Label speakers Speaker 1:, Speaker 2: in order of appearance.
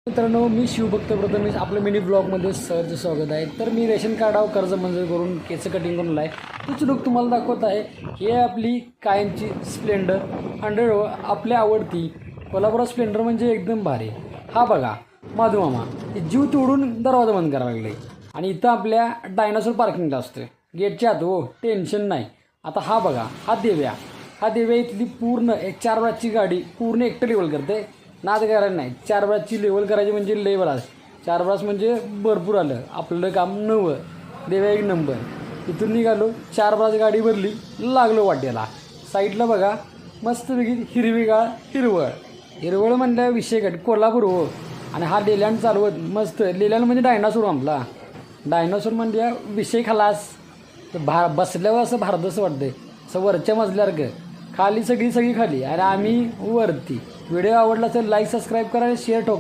Speaker 1: मित्रांनो, मी शिवभक्त प्रथमेश आपल्या मिनी ब्लॉगमध्ये सहज स्वागत आहे. तर मी रेशन कार्डावर कर्ज मंजूर करून केस कटिंग करून आहे तोच लुक तुम्हाला दाखवत आहे. हे आपली कायमची स्प्लेंडर 100 आपल्या आवडती कोल्हापुरात स्प्लेंडर म्हणजे एकदम भारी. हा बघा माधुमामा हे जीव तोडून दरवाजा बंद करायला लागले आणि इथं आपल्या डायनासोर पार्किंगला असतोय गेटच्या आत. हो टेन्शन नाही. आता हा बघा हा देव्या इथली पूर्ण एक 4 ब्रासची गाडी पूर्ण एकटं लेवल करते. नाद करायला नाही. 4 ब्रासची लेवल करायची म्हणजे लय ब्रास. 4 ब्रास म्हणजे भरपूर आलं आपलं काम. नवं देव्या एक नंबर. इथून निघालो 4 ब्रास गाडी भरली लागलो वाट्याला. साईडला बघा मस्तपैकी हिरवळ म्हणल्यावर विषय कट कोल्हापूर. हो आणि हा लेलँड चालवत मस्त. लेलँड म्हणजे डायनासोर आपला. डायनासोर म्हणजे विषय खलास. ते बसल्यावर असं भारदसं वाटतंय. असं वरच्या मजल्यासारखं. खाली सगळी खाली आणि आम्ही वरती. व्हिडिओ आवडला तर लाईक सबस्क्राईब करा आणि शेअर ठोका.